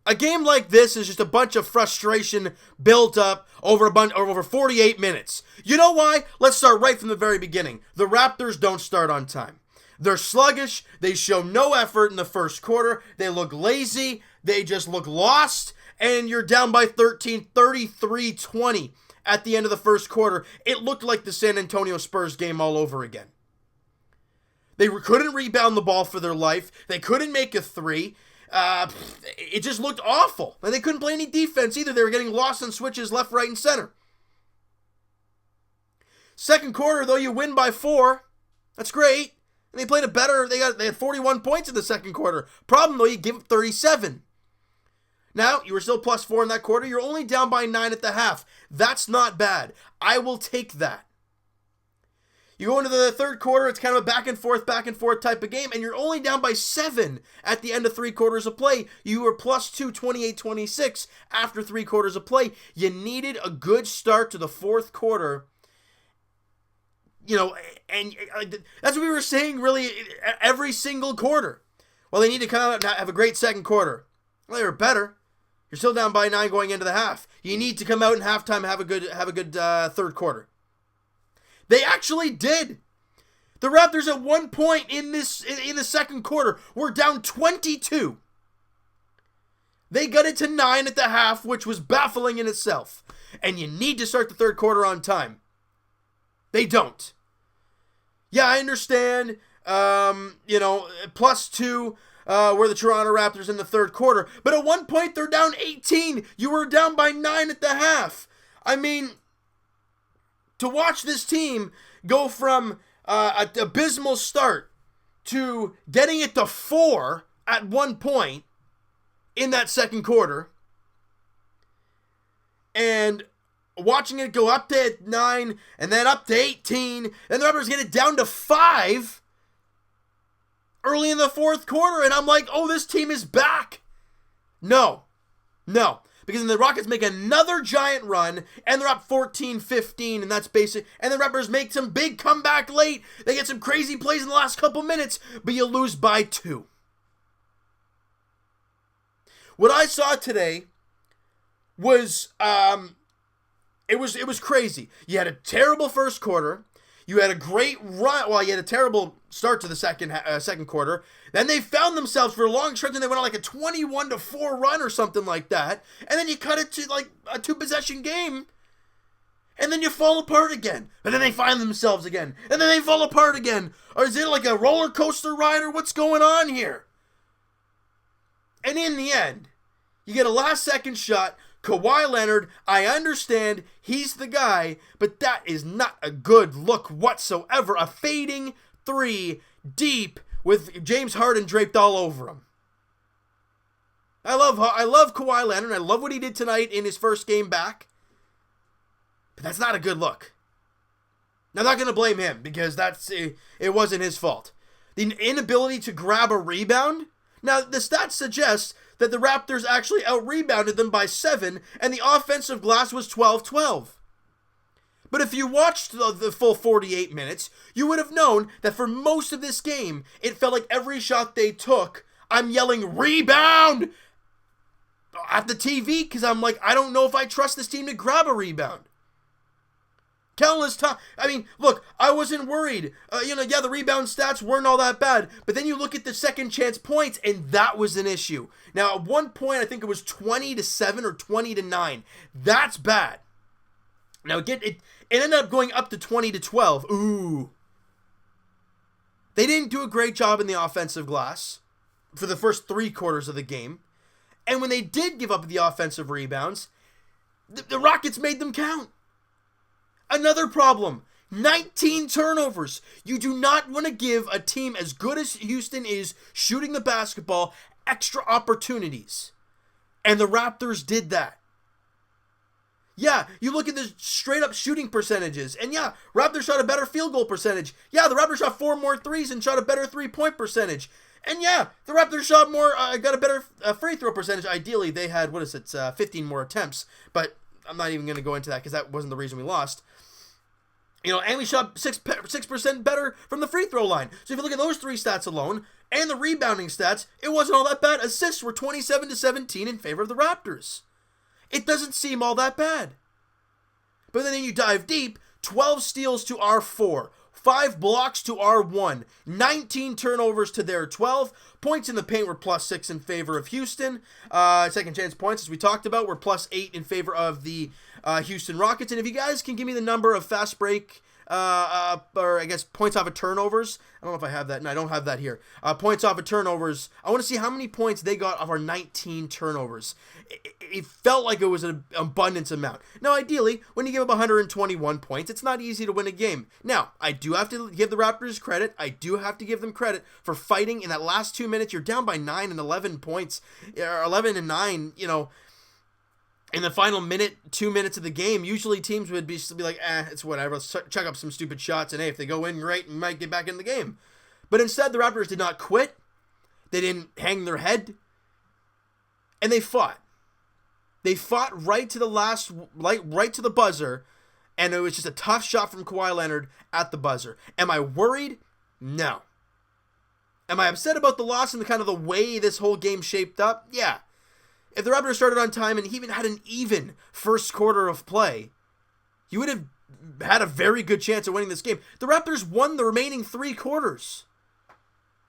A game like this is just a bunch of frustration built up over 48 minutes. You know why? Let's start right from the very beginning. The Raptors don't start on time. They're sluggish. They show no effort in the first quarter. They look lazy. They just look lost. And you're down by 13, 33-20 at the end of the first quarter. It looked like the San Antonio Spurs game all over again. They couldn't rebound the ball for their life. They couldn't make a three. It just looked awful. And they couldn't play any defense either. They were getting lost in switches left, right, and center. Second quarter, though, you win by 4. That's great. And they played it better. They had 41 points in the second quarter. Problem, though, you give up 37. Now, you were still plus 4 in that quarter. You're only down by 9 at the half. That's not bad. I will take that. You go into the third quarter, it's kind of a back and forth type of game, and you're only down by 7 at the end of 3 quarters of play. You were plus 2, 28-26 after 3 quarters of play. You needed a good start to the fourth quarter. You know, and that's what we were saying really every single quarter. Well, they need to come out and have a great second quarter. Well, they were better. You're still down by 9 going into the half. You need to come out in halftime and have a good third quarter. They actually did. The Raptors at one point in the second quarter were down 22. They got it to 9 at the half, which was baffling in itself. And you need to start the third quarter on time. They don't. Yeah, I understand. Plus 2 were the Toronto Raptors in the third quarter. But at one point, they're down 18. You were down by 9 at the half. I mean, to watch this team go from an abysmal start to getting it to 4 at one point in that second quarter, and watching it go up to 9 and then up to 18, and the Raptors get it down to 5 early in the fourth quarter, and I'm like, oh, this team is back. No. Because then the Rockets make another giant run, and they're up 14-15, and that's basic. And the Raptors make some big comeback late. They get some crazy plays in the last couple minutes, but you lose by 2. What I saw today was, it was crazy. You had a terrible first quarter. You had a great run. Well, you had a terrible start to the second quarter. Then they found themselves for a long stretch, and they went on like a 21-4 run or something like that. And then you cut it to like a 2-possession game. And then you fall apart again. And then they find themselves again. And then they fall apart again. Or is it like a roller coaster ride, or what's going on here? And in the end, you get a last-second shot. Kawhi Leonard, I understand he's the guy, but that is not a good look whatsoever. A fading 3 deep with James Harden draped all over him. I love Kawhi Leonard. I love what he did tonight in his first game back. But that's not a good look. Now, I'm not going to blame him because it wasn't his fault. The inability to grab a rebound. Now, the stats suggest that the Raptors actually out-rebounded them by 7, and the offensive glass was 12-12. But if you watched the full 48 minutes, you would have known that for most of this game, it felt like every shot they took, I'm yelling, rebound! At the TV, because I'm like, I don't know if I trust this team to grab a rebound. Countless times. I mean, look, I wasn't worried. The rebound stats weren't all that bad. But then you look at the second chance points, and that was an issue. Now, at one point, I think it was 20-7 or 20-9. That's bad. Now, it ended up going up to 20-12. Ooh. They didn't do a great job in the offensive glass for the first 3 quarters of the game. And when they did give up the offensive rebounds, the Rockets made them count. Another problem, 19 turnovers. You do not want to give a team as good as Houston is shooting the basketball extra opportunities. And the Raptors did that. Yeah, you look at the straight up shooting percentages, and yeah, Raptors shot a better field goal percentage. Yeah, the Raptors shot 4 more threes and shot a better 3-point percentage. And yeah, the Raptors shot got a better free throw percentage. Ideally, they had, 15 more attempts. But I'm not even going to go into that because that wasn't the reason we lost. And we shot 6% better from the free throw line. So if you look at those three stats alone, and the rebounding stats, it wasn't all that bad. Assists were 27-17 in favor of the Raptors. It doesn't seem all that bad. But then you dive deep, 12 steals to our 4, 5 blocks to our 1, 19 turnovers to their 12. Points in the paint were +6 in favor of Houston. Second chance points, as we talked about, were +8 in favor of the Houston Rockets. And if you guys can give me the number of fast break, or I guess points off of turnovers. I don't know if I have that. No, I don't have that here. Points off of turnovers. I want to see how many points they got off our 19 turnovers. It felt like it was an abundance amount. Now, ideally, when you give up 121 points, it's not easy to win a game. Now, I do have to give the Raptors credit. I do have to give them credit for fighting in that last 2 minutes. You're down by 9 and 11 points, or 11 and 9, in the final 2 minutes of the game. Usually teams would be like, it's whatever, let's check up some stupid shots, and hey, if they go in, great, and might get back in the game. But instead, the Raptors did not quit. They didn't hang their head. And they fought. They fought right to the right to the buzzer, and it was just a tough shot from Kawhi Leonard at the buzzer. Am I worried? No. Am I upset about the loss and the kind of the way this whole game shaped up? Yeah. If the Raptors started on time and he even had an even first quarter of play, you would have had a very good chance of winning this game. The Raptors won the remaining 3 quarters.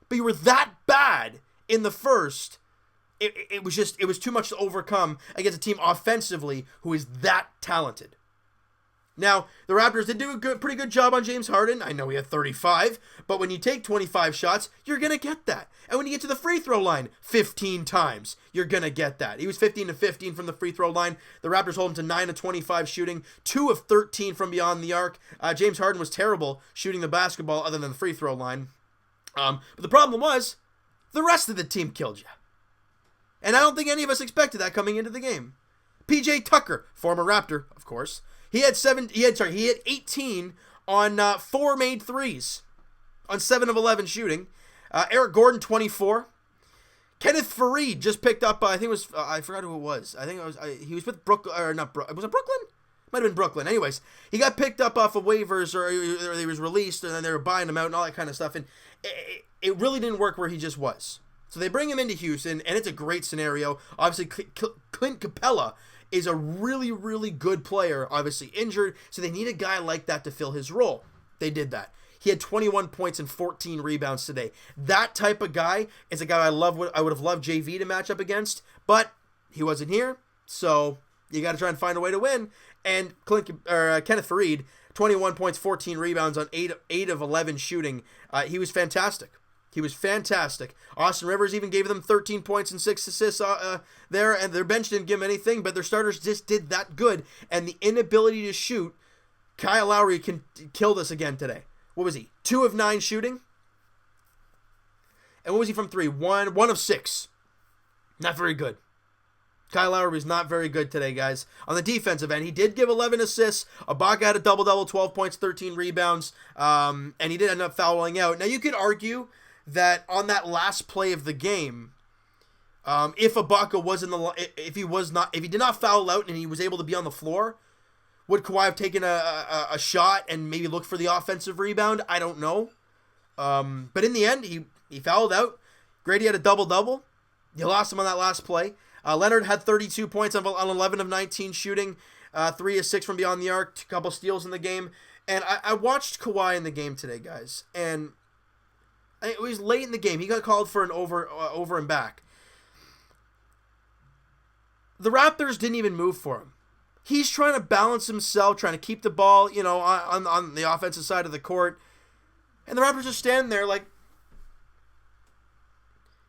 But you were that bad in the first. It was too much to overcome against a team offensively who is that talented. Now, the Raptors did do a pretty good job on James Harden. I know he had 35, but when you take 25 shots, you're going to get that. And when you get to the free throw line 15 times, you're going to get that. He was 15-15 from the free throw line. The Raptors hold him to 9-25 shooting, 2 of 13 from beyond the arc. James Harden was terrible shooting the basketball other than the free throw line. But the problem was, the rest of the team killed you. And I don't think any of us expected that coming into the game. PJ Tucker, former Raptor, of course. He had 18 on 4 made threes on 7 of 11 shooting. Eric Gordon, 24. Kenneth Faried just picked up, I think it was, I forgot who it was. I think it was, he was with Brooklyn, or not, was it Brooklyn? Might have been Brooklyn. Anyways, he got picked up off of waivers, or he was released, and then they were buying him out and all that kind of stuff. And it really didn't work where he just was. So they bring him into Houston, and it's a great scenario. Obviously, Clint Capella is a really, really good player, obviously injured, so they need a guy like that to fill his role. They did that. He had 21 points and 14 rebounds today. That type of guy is a guy I would have loved JV to match up against, but he wasn't here, so you got to try and find a way to win. And Kenneth Faried, 21 points, 14 rebounds on 8 of 11 shooting. He was fantastic. He was fantastic. Austin Rivers even gave them 13 points and 6 assists there, and their bench didn't give them anything, but their starters just did that good. And the inability to shoot, Kyle Lowry can kill this again today. What was he? 2 of 9 shooting? And what was he from 3? 1 of 6. Not very good. Kyle Lowry was not very good today, guys. On the defensive end, he did give 11 assists. Ibaka had a double-double, 12 points, 13 rebounds, and he did end up fouling out. Now, you could argue that on that last play of the game, if Ibaka was if he did not foul out and he was able to be on the floor, would Kawhi have taken a shot and maybe looked for the offensive rebound? I don't know. But in the end, he fouled out. Grady had a double-double. You lost him on that last play. Leonard had 32 points on 11 of 19 shooting, 3 of 6 from beyond the arc, a couple steals in the game. And I watched Kawhi in the game today, guys, and it was late in the game. He got called for an over and back. The Raptors didn't even move for him. He's trying to balance himself, trying to keep the ball, on the offensive side of the court. And the Raptors just standing there like,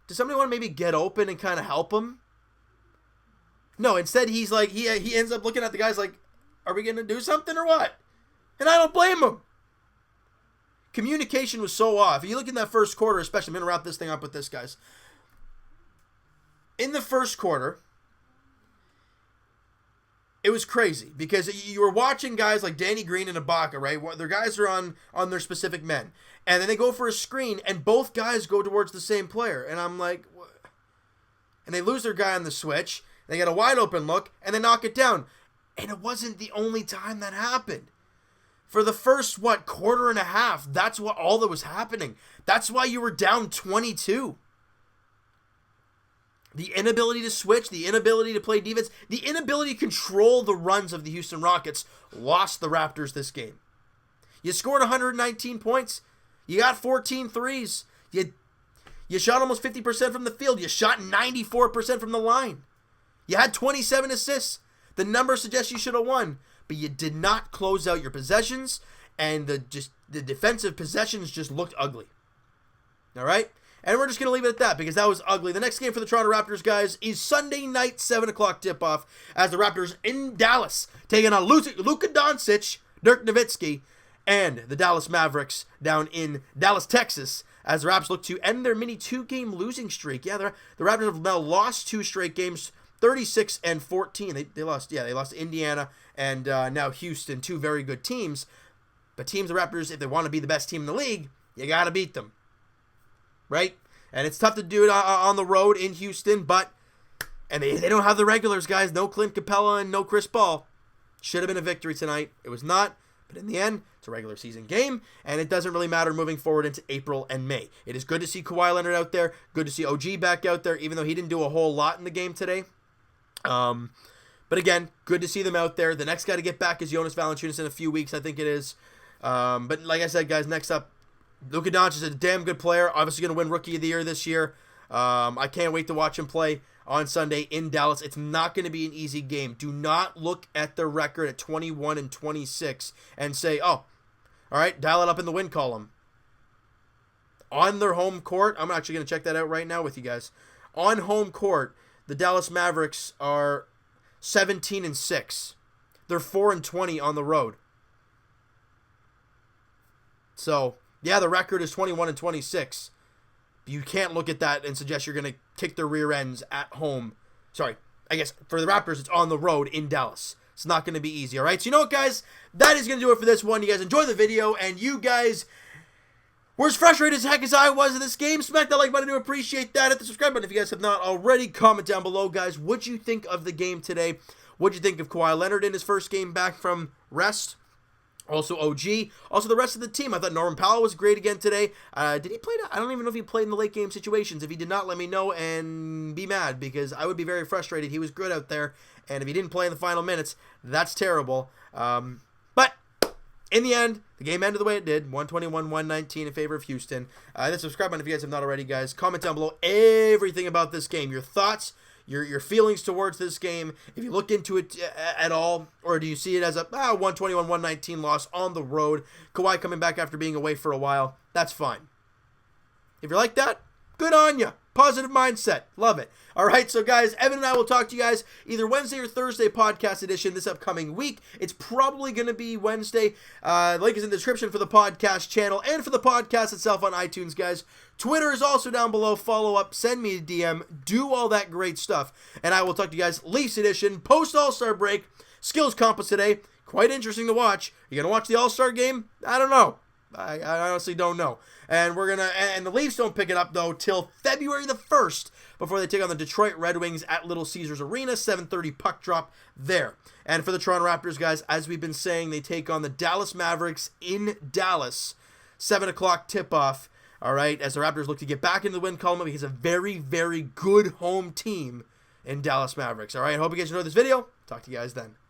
does somebody want to maybe get open and kind of help him? No, instead he's like, he ends up looking at the guys like, are we going to do something or what? And I don't blame him. Communication was so off. If you look in that first quarter, especially, I'm going to wrap this thing up with this, guys. In the first quarter, it was crazy because you were watching guys like Danny Green and Ibaka, right? Their guys are on their specific men. And then they go for a screen, and both guys go towards the same player. And I'm like, what? And they lose their guy on the switch. They get a wide open look, and they knock it down. And it wasn't the only time that happened. For the first, quarter and a half, that's all that was happening. That's why you were down 22. The inability to switch, the inability to play defense, the inability to control the runs of the Houston Rockets lost the Raptors this game. You scored 119 points. You got 14 threes. You shot almost 50% from the field. You shot 94% from the line. You had 27 assists. The numbers suggest you should have won, but you did not close out your possessions, and the defensive possessions just looked ugly. All right? And we're just going to leave it at that because that was ugly. The next game for the Toronto Raptors, guys, is Sunday night, 7 o'clock tip-off as the Raptors in Dallas taking on Luka Doncic, Dirk Nowitzki, and the Dallas Mavericks down in Dallas, Texas, as the Raps look to end their mini 2-game losing streak. Yeah, the Raptors have now lost 2 straight games, 36-14. They lost to Indiana and now Houston, 2 very good teams. But the Raptors, if they want to be the best team in the league, you got to beat them. Right? And it's tough to do it on the road in Houston, and they don't have the regulars, guys. No Clint Capella and no Chris Paul. Should have been a victory tonight. It was not, but in the end, it's a regular season game, and it doesn't really matter moving forward into April and May. It is good to see Kawhi Leonard out there. Good to see OG back out there, even though he didn't do a whole lot in the game today. But again, good to see them out there. The next guy to get back is Jonas Valanciunas in a few weeks, I think it is. But like I said, guys, next up, Luka Doncic is a damn good player. Obviously going to win Rookie of the Year this year. I can't wait to watch him play on Sunday in Dallas. It's not going to be an easy game. Do not look at their record at 21-26 and say, oh, all right, dial it up in the win column. On their home court, I'm actually going to check that out right now with you guys. On home court, the Dallas Mavericks are 17-6. They're 4-20 on the road. So, yeah, the record is 21-26. You can't look at that and suggest you're going to kick their rear ends at home. Sorry, I guess for the Raptors, it's on the road in Dallas. It's not going to be easy, all right? So you know what, guys? That is going to do it for this one. You guys enjoy the video, and you guys were as frustrated as heck as I was in this game. Smack that like button to appreciate that. Hit the subscribe button if you guys have not already. Comment down below, guys. What'd you think of the game today? What'd you think of Kawhi Leonard in his first game back from rest? Also OG. Also the rest of the team. I thought Norman Powell was great again today. Did he play? I don't even know if he played in the late game situations. If he did not, let me know and be mad because I would be very frustrated. He was good out there. And if he didn't play in the final minutes, that's terrible. But in the end, the game ended the way it did. 121-119 in favor of Houston. Hit the subscribe button if you guys have not already, guys. Comment down below everything about this game. Your thoughts, your feelings towards this game. If you look into it at all, or do you see it as a 121-119 loss on the road? Kawhi coming back after being away for a while. That's fine. If you're like that, good on you. Positive mindset. Love it. All right, so guys, Evan and I will talk to you guys either Wednesday or Thursday podcast edition this upcoming week. It's probably going to be Wednesday. Link is in the description for the podcast channel and for the podcast itself on iTunes, guys. Twitter is also down below. Follow up, send me a DM, do all that great stuff. And I will talk to you guys Leafs edition, post All-Star break, skills compass today. Quite interesting to watch. You going to watch the All-Star game? I don't know. I honestly don't know. And the Leafs don't pick it up, though, till February the 1st before they take on the Detroit Red Wings at Little Caesars Arena, 7:30 puck drop there. And for the Toronto Raptors, guys, as we've been saying, they take on the Dallas Mavericks in Dallas, 7 o'clock tip-off, all right, as the Raptors look to get back into the win column because a very, very good home team in Dallas Mavericks. All right, hope you guys enjoyed this video. Talk to you guys then.